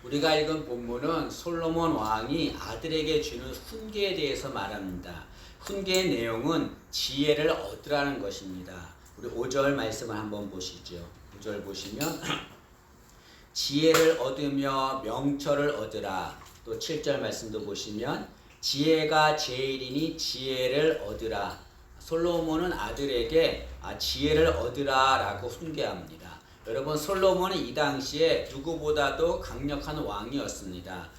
우리가 읽은 본문은 솔로몬 왕이 아들에게 주는 훈계에 대해서 말합니다. 훈계의 내용은 지혜를 얻으라는 것입니다. 우리 5절 말씀을 한번 보시죠. 5절 보시면 지혜를 얻으며 명철을 얻으라. 또 7절 말씀도 보시면 지혜가 제일이니 지혜를 얻으라. 솔로몬은 아들에게 지혜를 얻으라 라고 훈계합니다. 여러분, 솔로몬은 이 당시에 누구보다도 강력한 왕이었습니다.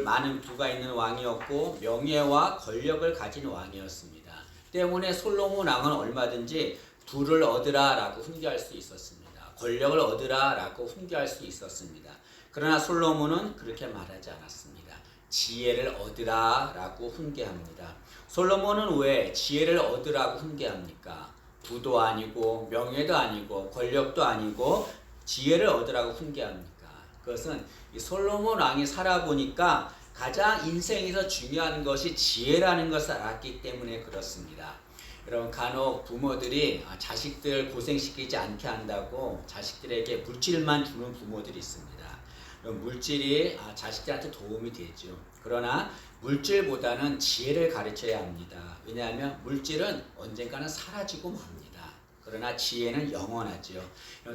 많은 부가 있는 왕이었고 명예와 권력을 가진 왕이었습니다. 때문에 솔로몬 왕은 얼마든지 부를 얻으라 라고 훈계할 수 있었습니다. 권력을 얻으라 라고 훈계할 수 있었습니다. 그러나 솔로몬은 그렇게 말하지 않았습니다. 지혜를 얻으라 라고 훈계합니다. 솔로몬은 왜 지혜를 얻으라고 훈계합니까? 부도 아니고 명예도 아니고 권력도 아니고 지혜를 얻으라고 훈계합니까? 그것은 이 솔로몬 왕이 살아보니까 가장 인생에서 중요한 것이 지혜라는 것을 알았기 때문에 그렇습니다. 여러분, 간혹 부모들이 자식들 고생시키지 않게 한다고 자식들에게 물질만 주는 부모들이 있습니다. 물질이 자식들한테 도움이 되죠. 그러나 물질보다는 지혜를 가르쳐야 합니다. 왜냐하면 물질은 언젠가는 사라지고 맙니다. 그러나 지혜는 영원하죠.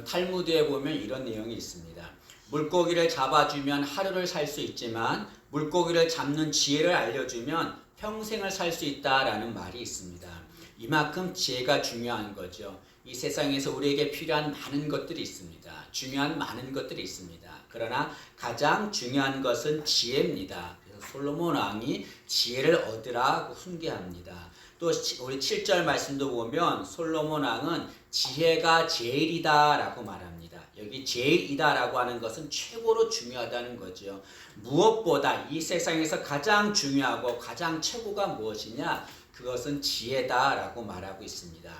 탈무드에 보면 이런 내용이 있습니다. 물고기를 잡아주면 하루를 살 수 있지만 물고기를 잡는 지혜를 알려주면 평생을 살 수 있다라는 말이 있습니다. 이만큼 지혜가 중요한 거죠. 이 세상에서 우리에게 필요한 많은 것들이 있습니다. 중요한 많은 것들이 있습니다. 그러나 가장 중요한 것은 지혜입니다. 그래서 솔로몬 왕이 지혜를 얻으라고 훈계합니다. 또 우리 7절 말씀도 보면 솔로몬 왕은 지혜가 제일이다 라고 말합니다. 여기 제일이다 라고 하는 것은 최고로 중요하다는 거죠. 무엇보다 이 세상에서 가장 중요하고 가장 최고가 무엇이냐? 그것은 지혜다 라고 말하고 있습니다.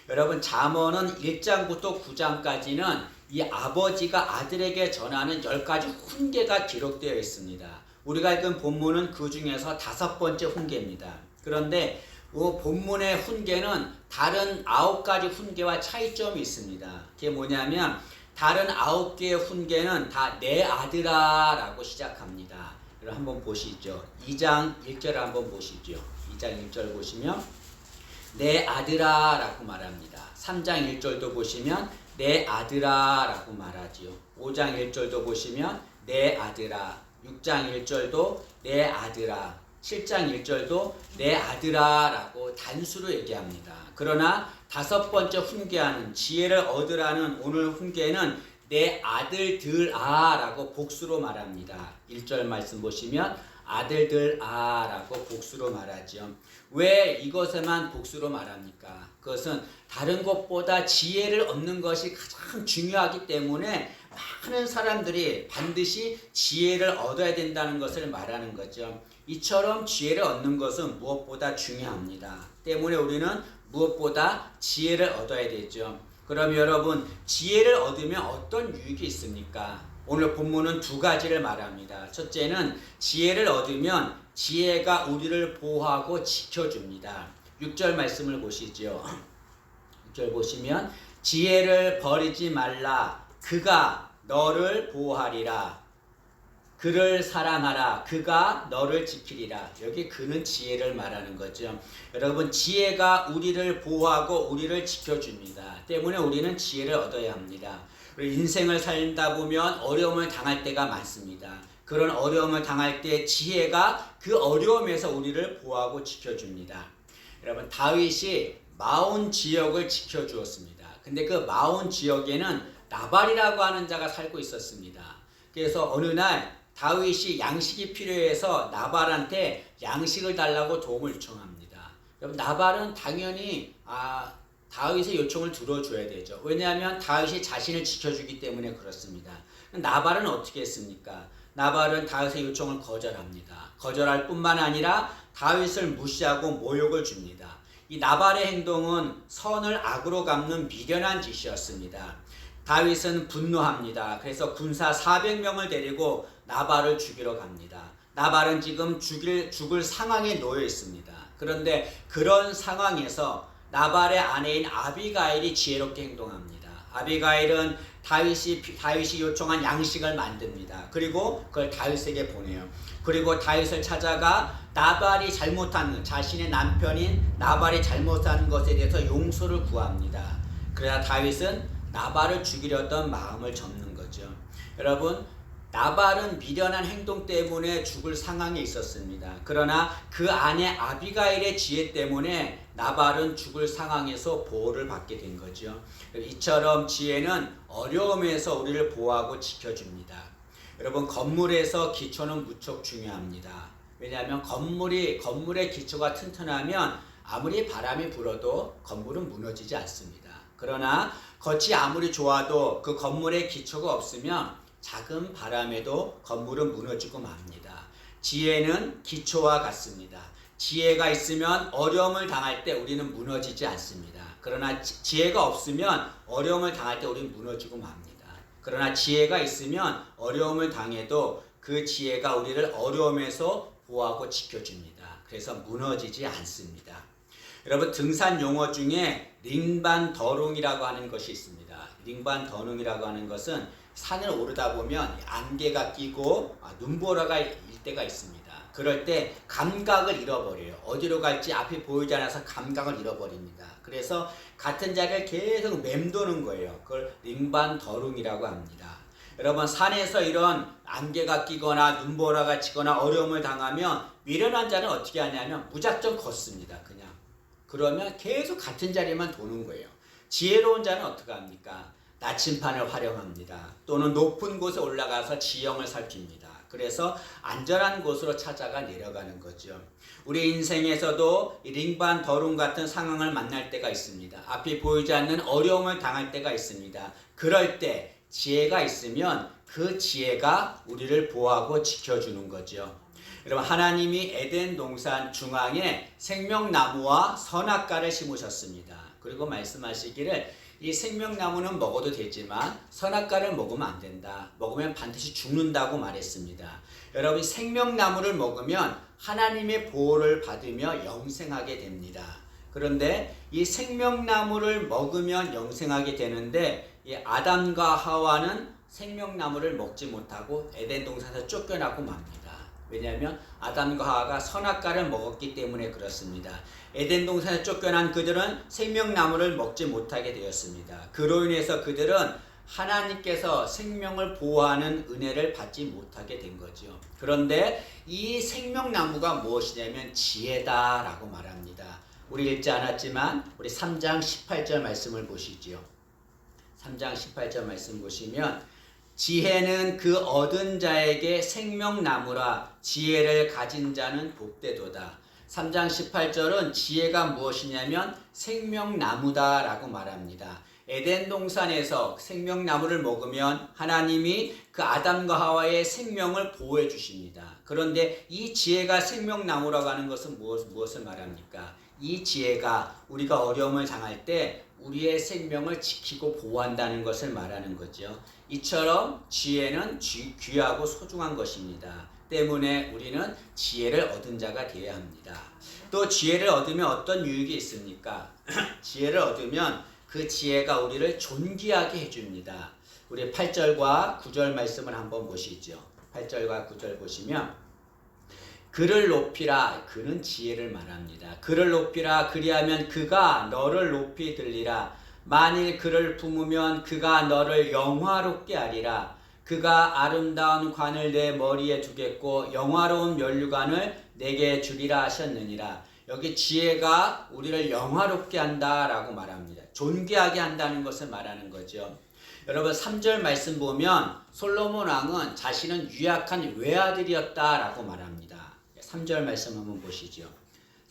여러분, 잠언은 1장부터 9장까지는 이 아버지가 아들에게 전하는 10가지 훈계가 기록되어 있습니다. 우리가 읽은 본문은 그 중에서 5번째 훈계입니다. 그런데 이 본문의 훈계는 다른 9가지 훈계와 차이점이 있습니다. 그게 뭐냐면 다른 9개의 훈계는 다 내 아들아 라고 시작합니다. 그럼 한번 보시죠. 2장 1절 한번 보시죠. 2장 1절 보시면 내 아들아 라고 말합니다. 3장 1절도 보시면 내 아들아 라고 말하지요. 5장 1절도 보시면 내 아들아, 6장 1절도 내 아들아, 7장 1절도 내 아들아 라고 단수로 얘기합니다. 그러나 5번째 훈계하는 지혜를 얻으라는 오늘 훈계는 내 아들들아 라고 복수로 말합니다. 1절 말씀 보시면 아들들아 라고 복수로 말하죠. 왜 이것에만 복수로 말합니까? 그것은 다른 것보다 지혜를 얻는 것이 가장 중요하기 때문에 많은 사람들이 반드시 지혜를 얻어야 된다는 것을 말하는 거죠. 이처럼 지혜를 얻는 것은 무엇보다 중요합니다. 때문에 우리는 무엇보다 지혜를 얻어야 되죠. 그럼 여러분, 지혜를 얻으면 어떤 유익이 있습니까? 오늘 본문은 2가지를 말합니다. 첫째는 지혜를 얻으면 지혜가 우리를 보호하고 지켜줍니다. 6절 말씀을 보시죠. 6절 보시면 지혜를 버리지 말라. 그가 너를 보호하리라. 그를 사랑하라. 그가 너를 지키리라. 여기 그는 지혜를 말하는 거죠. 여러분, 지혜가 우리를 보호하고 우리를 지켜줍니다. 때문에 우리는 지혜를 얻어야 합니다. 인생을 살다 보면 어려움을 당할 때가 많습니다. 그런 어려움을 당할 때 지혜가 그 어려움에서 우리를 보호하고 지켜줍니다. 여러분, 다윗이 마온 지역을 지켜주었습니다. 근데 그 마온 지역에는 나발이라고 하는 자가 살고 있었습니다. 그래서 어느 날 다윗이 양식이 필요해서 나발한테 양식을 달라고 도움을 요청합니다. 여러분, 나발은 당연히 다윗의 요청을 들어줘야 되죠. 왜냐하면 다윗이 자신을 지켜주기 때문에 그렇습니다. 나발은 어떻게 했습니까? 나발은 다윗의 요청을 거절합니다. 거절할 뿐만 아니라 다윗을 무시하고 모욕을 줍니다. 이 나발의 행동은 선을 악으로 갚는 미련한 짓이었습니다. 다윗은 분노합니다. 그래서 군사 400명을 데리고 나발을 죽이러 갑니다. 나발은 지금 죽을 상황에 놓여 있습니다. 그런데 그런 상황에서 나발의 아내인 아비가일이 지혜롭게 행동합니다. 아비가일은 다윗이 요청한 양식을 만듭니다. 그리고 그걸 다윗에게 보내요. 그리고 다윗을 찾아가 나발이 잘못한 자신의 남편인 나발이 잘못한 것에 대해서 용서를 구합니다. 그러자 다윗은 나발을 죽이려던 마음을 접는 거죠. 여러분, 나발은 미련한 행동 때문에 죽을 상황에 있었습니다. 그러나 그 아내 아비가일의 지혜 때문에 나발은 죽을 상황에서 보호를 받게 된 거죠. 이처럼 지혜는 어려움에서 우리를 보호하고 지켜줍니다. 여러분, 건물에서 기초는 무척 중요합니다. 왜냐하면 건물의 기초가 튼튼하면 아무리 바람이 불어도 건물은 무너지지 않습니다. 그러나 겉이 아무리 좋아도 그 건물의 기초가 없으면 작은 바람에도 건물은 무너지고 맙니다. 지혜는 기초와 같습니다. 지혜가 있으면 어려움을 당할 때 우리는 무너지지 않습니다. 그러나 지혜가 없으면 어려움을 당할 때 우리는 무너지고 맙니다. 그러나 지혜가 있으면 어려움을 당해도 그 지혜가 우리를 어려움에서 보호하고 지켜줍니다. 그래서 무너지지 않습니다. 여러분, 등산 용어 중에 링반더롱이라고 하는 것이 있습니다. 링반더롱이라고 하는 것은 산을 오르다 보면 안개가 끼고 눈보라가 일 때가 있습니다. 그럴 때 감각을 잃어버려요. 어디로 갈지 앞이 보이지 않아서 감각을 잃어버립니다. 그래서 같은 자리를 계속 맴도는 거예요. 그걸 링반더롱이라고 합니다. 여러분, 산에서 이런 안개가 끼거나 눈보라가 치거나 어려움을 당하면 미련한 자는 어떻게 하냐면 무작정 걷습니다. 그냥. 그러면 계속 같은 자리만 도는 거예요. 지혜로운 자는 어떻게 합니까? 나침판을 활용합니다. 또는 높은 곳에 올라가서 지형을 살핍니다. 그래서 안전한 곳으로 찾아가 내려가는 거죠. 우리 인생에서도 링반더롱 같은 상황을 만날 때가 있습니다. 앞이 보이지 않는 어려움을 당할 때가 있습니다. 그럴 때 지혜가 있으면 그 지혜가 우리를 보호하고 지켜주는 거죠. 여러분, 하나님이 에덴 동산 중앙에 생명나무와 선악과를 심으셨습니다. 그리고 말씀하시기를 이 생명나무는 먹어도 되지만 선악과를 먹으면 안 된다. 먹으면 반드시 죽는다고 말했습니다. 여러분, 생명나무를 먹으면 하나님의 보호를 받으며 영생하게 됩니다. 그런데 이 생명나무를 먹으면 영생하게 되는데 이 아담과 하와는 생명나무를 먹지 못하고 에덴 동산에서 쫓겨나고 맙니다. 왜냐하면 아담과 하와가 선악과를 먹었기 때문에 그렇습니다. 에덴 동산에 쫓겨난 그들은 생명나무를 먹지 못하게 되었습니다. 그로 인해서 그들은 하나님께서 생명을 보호하는 은혜를 받지 못하게 된 거죠. 그런데 이 생명나무가 무엇이냐면 지혜다라고 말합니다. 우리 읽지 않았지만 우리 3장 18절 말씀을 보시죠. 3장 18절 말씀 보시면 지혜는 그 얻은 자에게 생명나무라 지혜를 가진 자는 복되도다. 3장 18절은 지혜가 무엇이냐면 생명나무다라고 말합니다. 에덴 동산에서 생명나무를 먹으면 하나님이 그 아담과 하와의 생명을 보호해 주십니다. 그런데 이 지혜가 생명나무라고 하는 것은 무엇을 말합니까? 이 지혜가 우리가 어려움을 당할 때 우리의 생명을 지키고 보호한다는 것을 말하는 거죠. 이처럼 지혜는 귀하고 소중한 것입니다. 때문에 우리는 지혜를 얻은 자가 되어야 합니다. 또 지혜를 얻으면 어떤 유익이 있습니까? 지혜를 얻으면 그 지혜가 우리를 존귀하게 해줍니다. 우리 8절과 9절 말씀을 한번 보시죠. 8절과 9절 보시면 그를 높이라, 그는 지혜를 말합니다. 그를 높이라, 그리하면 그가 너를 높이 들리라. 만일 그를 품으면 그가 너를 영화롭게 하리라. 그가 아름다운 관을 내 머리에 두겠고 영화로운 면류관을 내게 주리라 하셨느니라. 여기 지혜가 우리를 영화롭게 한다라고 말합니다. 존귀하게 한다는 것을 말하는 거죠. 여러분, 3절 말씀 보면 솔로몬 왕은 자신은 유약한 외아들이었다라고 말합니다. 3절 말씀 한번 보시죠.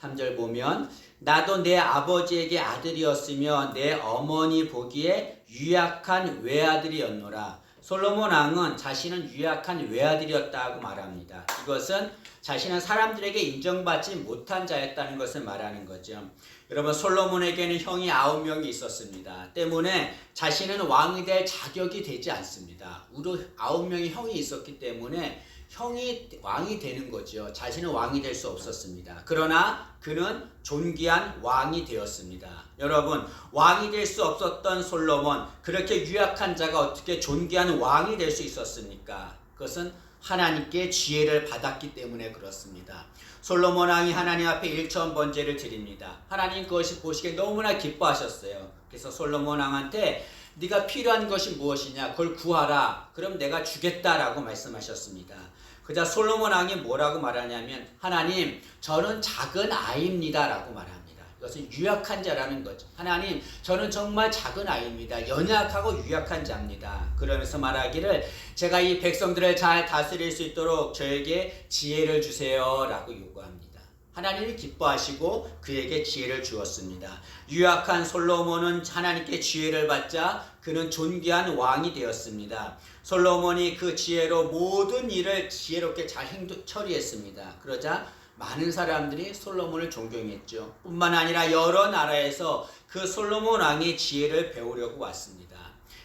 3절 보면 나도 내 아버지에게 아들이었으며 내 어머니 보기에 유약한 외아들이었노라. 솔로몬 왕은 자신은 유약한 외아들이었다고 말합니다. 이것은 자신은 사람들에게 인정받지 못한 자였다는 것을 말하는 거죠. 여러분, 솔로몬에게는 형이 9명이 있었습니다. 때문에 자신은 왕이 될 자격이 되지 않습니다. 우리 9명의 형이 있었기 때문에 형이 왕이 되는 거죠. 자신은 왕이 될 수 없었습니다. 그러나 그는 존귀한 왕이 되었습니다. 여러분, 왕이 될 수 없었던 솔로몬, 그렇게 유약한 자가 어떻게 존귀한 왕이 될 수 있었습니까? 그것은 하나님께 지혜를 받았기 때문에 그렇습니다. 솔로몬 왕이 하나님 앞에 일천 번제를 드립니다. 하나님 그것이 보시기에 너무나 기뻐하셨어요. 그래서 솔로몬 왕한테 네가 필요한 것이 무엇이냐, 그걸 구하라. 그럼 내가 주겠다라고 말씀하셨습니다. 그자 솔로몬 왕이 뭐라고 말하냐면, 하나님, 저는 작은 아이입니다 라고 말합니다. 이것은 유약한 자라는 거죠. 하나님, 저는 정말 작은 아이입니다. 연약하고 유약한 자입니다. 그러면서 말하기를, 제가 이 백성들을 잘 다스릴 수 있도록 저에게 지혜를 주세요 라고 요구합니다. 하나님이 기뻐하시고 그에게 지혜를 주었습니다. 유약한 솔로몬은 하나님께 지혜를 받자 그는 존귀한 왕이 되었습니다. 솔로몬이 그 지혜로 모든 일을 지혜롭게 잘 처리했습니다. 그러자 많은 사람들이 솔로몬을 존경했죠. 뿐만 아니라 여러 나라에서 그 솔로몬 왕의 지혜를 배우려고 왔습니다.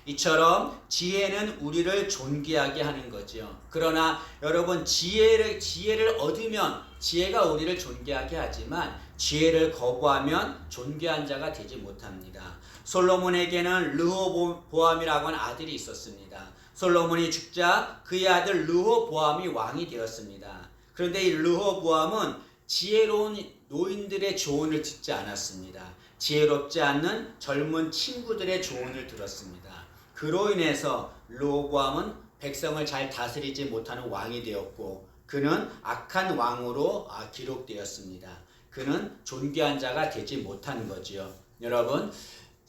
이처럼 지혜는 우리를 존귀하게 하는 거죠. 그러나 여러분, 지혜를 얻으면 지혜가 우리를 존귀하게 하지만 지혜를 거부하면 존귀한 자가 되지 못합니다. 솔로몬에게는 르호보암이라고 하는 아들이 있었습니다. 솔로몬이 죽자 그의 아들 르호보암이 왕이 되었습니다. 그런데 이 르호보암은 지혜로운 노인들의 조언을 듣지 않았습니다. 지혜롭지 않는 젊은 친구들의 조언을 들었습니다. 그로 인해서 르호보암은 백성을 잘 다스리지 못하는 왕이 되었고, 그는 악한 왕으로 기록되었습니다. 그는 존귀한 자가 되지 못한 거지요. 여러분,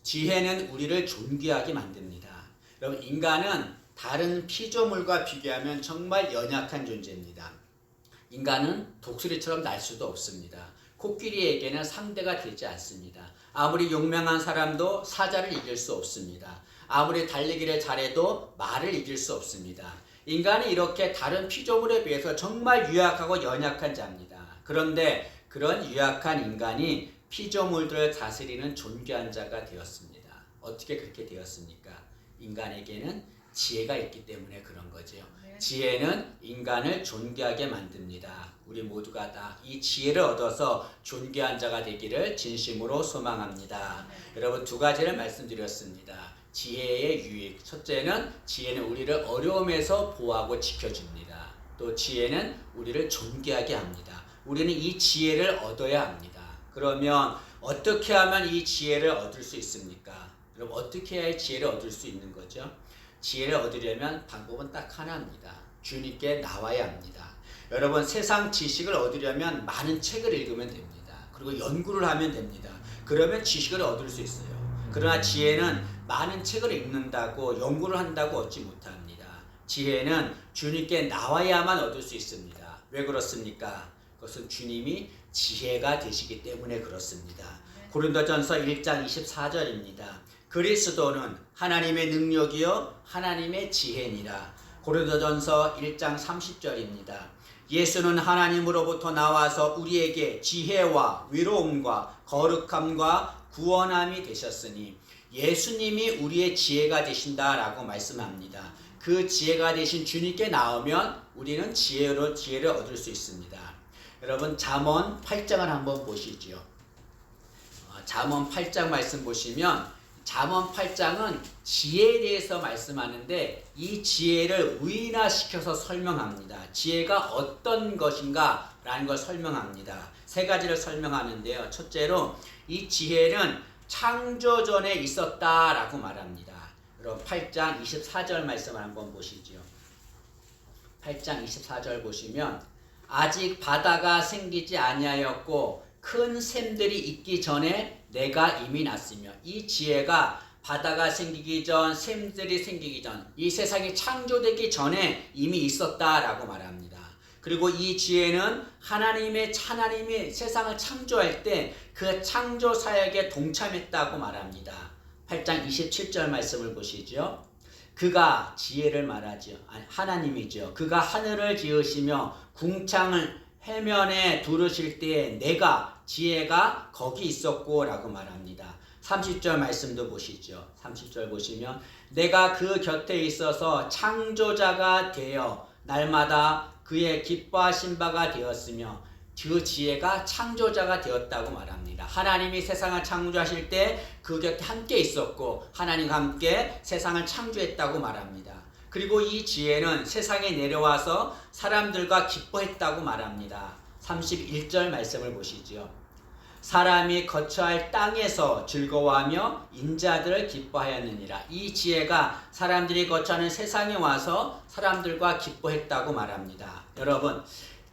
지혜는 우리를 존귀하게 만듭니다. 여러분, 인간은 다른 피조물과 비교하면 정말 연약한 존재입니다. 인간은 독수리처럼 날 수도 없습니다. 코끼리에게는 상대가 되지 않습니다. 아무리 용맹한 사람도 사자를 이길 수 없습니다. 아무리 달리기를 잘해도 말을 이길 수 없습니다. 인간은 이렇게 다른 피조물에 비해서 정말 유약하고 연약한 자입니다. 그런데 그런 유약한 인간이 피조물들을 다스리는 존귀한 자가 되었습니다. 어떻게 그렇게 되었습니까? 인간에게는 지혜가 있기 때문에 그런 거죠. 지혜는 인간을 존귀하게 만듭니다. 우리 모두가 다 이 지혜를 얻어서 존귀한 자가 되기를 진심으로 소망합니다. 여러분, 두 가지를 말씀드렸습니다. 지혜의 유익. 첫째는 지혜는 우리를 어려움에서 보호하고 지켜줍니다. 또 지혜는 우리를 존귀하게 합니다. 우리는 이 지혜를 얻어야 합니다. 그러면 어떻게 하면 이 지혜를 얻을 수 있습니까? 그럼 어떻게 해야 지혜를 얻을 수 있는 거죠? 지혜를 얻으려면 방법은 딱 하나입니다. 주님께 나와야 합니다. 여러분, 세상 지식을 얻으려면 많은 책을 읽으면 됩니다. 그리고 연구를 하면 됩니다. 그러면 지식을 얻을 수 있어요. 그러나 지혜는 많은 책을 읽는다고 연구를 한다고 얻지 못합니다. 지혜는 주님께 나와야만 얻을 수 있습니다. 왜 그렇습니까? 그것은 주님이 지혜가 되시기 때문에 그렇습니다. 고린도전서 1장 24절입니다. 그리스도는 하나님의 능력이요 하나님의 지혜니라. 고린도전서 1장 30절입니다. 예수는 하나님으로부터 나와서 우리에게 지혜와 위로움과 거룩함과 구원함이 되셨으니, 예수님이 우리의 지혜가 되신다라고 말씀합니다. 그 지혜가 되신 주님께 나오면 우리는 지혜를 얻을 수 있습니다. 여러분, 잠언 8장을 한번 보시죠. 잠언 8장 말씀 보시면, 잠언 8장은 지혜에 대해서 말씀하는데 이 지혜를 의인화시켜서 설명합니다. 지혜가 어떤 것인가 라는 걸 설명합니다. 세 가지를 설명하는데요. 첫째로 이 지혜는 창조 전에 있었다라고 말합니다. 여러분, 8장 24절 말씀을 한번 보시죠. 8장 24절 보시면, 아직 바다가 생기지 아니하였고 큰 샘들이 있기 전에 내가 이미 났으며, 이 지혜가 바다가 생기기 전, 샘들이 생기기 전, 이 세상이 창조되기 전에 이미 있었다라고 말합니다. 그리고 이 지혜는 하나님이 세상을 창조할 때 그 창조 사역에 동참했다고 말합니다. 8장 27절 말씀을 보시죠. 그가 지혜를 말하죠. 하나님이죠. 그가 하늘을 지으시며 궁창을 해면에 두르실 때에 내가, 지혜가 거기 있었고 라고 말합니다. 30절 말씀도 보시죠. 30절 보시면, 내가 그 곁에 있어서 창조자가 되어 날마다 그의 기뻐하신 바가 되었으며 그 지혜가 창조자가 되었다고 말합니다. 하나님이 세상을 창조하실 때 그 곁에 함께 있었고 하나님과 함께 세상을 창조했다고 말합니다. 그리고 이 지혜는 세상에 내려와서 사람들과 기뻐했다고 말합니다. 31절 말씀을 보시죠. 사람이 거처할 땅에서 즐거워하며 인자들을 기뻐하였느니라. 이 지혜가 사람들이 거처하는 세상에 와서 사람들과 기뻐했다고 말합니다. 여러분,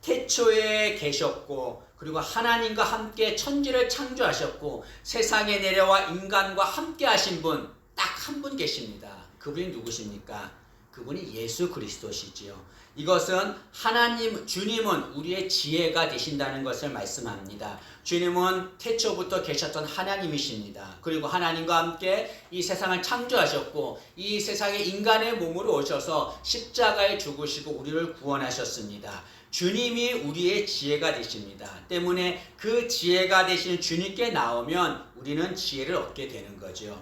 태초에 계셨고 그리고 하나님과 함께 천지를 창조하셨고 세상에 내려와 인간과 함께 하신 분 딱 한 분 계십니다. 그분이 누구십니까? 그분이 예수 그리스도시지요. 이것은 하나님, 주님은 우리의 지혜가 되신다는 것을 말씀합니다. 주님은 태초부터 계셨던 하나님이십니다. 그리고 하나님과 함께 이 세상을 창조하셨고 이 세상에 인간의 몸으로 오셔서 십자가에 죽으시고 우리를 구원하셨습니다. 주님이 우리의 지혜가 되십니다. 때문에 그 지혜가 되시는 주님께 나오면 우리는 지혜를 얻게 되는 거죠.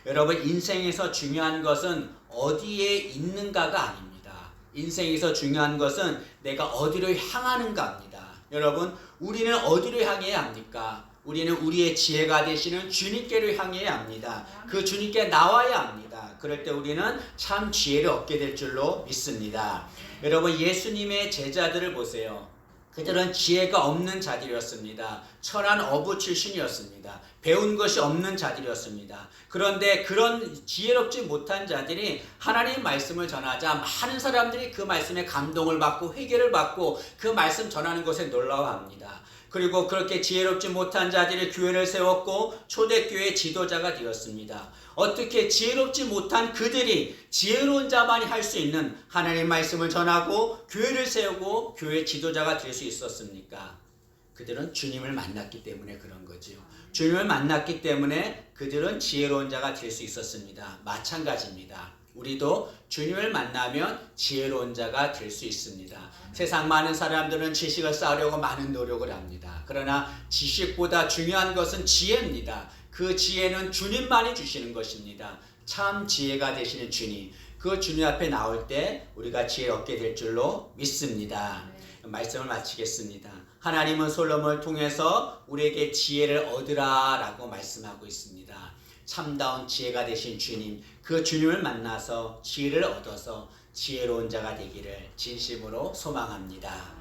여러분, 인생에서 중요한 것은 어디에 있는가가 아닙니다. 인생에서 중요한 것은 내가 어디로 향하는가입니다. 여러분, 우리는 어디로 향해야 합니까? 우리는 우리의 지혜가 되시는 주님께로 향해야 합니다. 그 주님께 나와야 합니다. 그럴 때 우리는 참 지혜를 얻게 될 줄로 믿습니다. 여러분, 예수님의 제자들을 보세요. 그들은 지혜가 없는 자들이었습니다. 천한 어부 출신이었습니다. 배운 것이 없는 자들이었습니다. 그런데 그런 지혜롭지 못한 자들이 하나님의 말씀을 전하자 많은 사람들이 그 말씀에 감동을 받고 회개를 받고 그 말씀 전하는 것에 놀라워합니다. 그리고 그렇게 지혜롭지 못한 자들이 교회를 세웠고 초대교회 지도자가 되었습니다. 어떻게 지혜롭지 못한 그들이 지혜로운 자만이 할 수 있는 하나님의 말씀을 전하고 교회를 세우고 교회 지도자가 될 수 있었습니까? 그들은 주님을 만났기 때문에 그런 거지요. 주님을 만났기 때문에 그들은 지혜로운 자가 될 수 있었습니다. 마찬가지입니다. 우리도 주님을 만나면 지혜로운 자가 될 수 있습니다. 세상 많은 사람들은 지식을 쌓으려고 많은 노력을 합니다. 그러나 지식보다 중요한 것은 지혜입니다. 그 지혜는 주님만이 주시는 것입니다. 참 지혜가 되시는 주님, 그 주님 앞에 나올 때 우리가 지혜를 얻게 될 줄로 믿습니다. 말씀을 마치겠습니다. 하나님은 솔로몬을 통해서 우리에게 지혜를 얻으라 라고 말씀하고 있습니다. 참다운 지혜가 되신 주님, 그 주님을 만나서 지혜를 얻어서 지혜로운 자가 되기를 진심으로 소망합니다.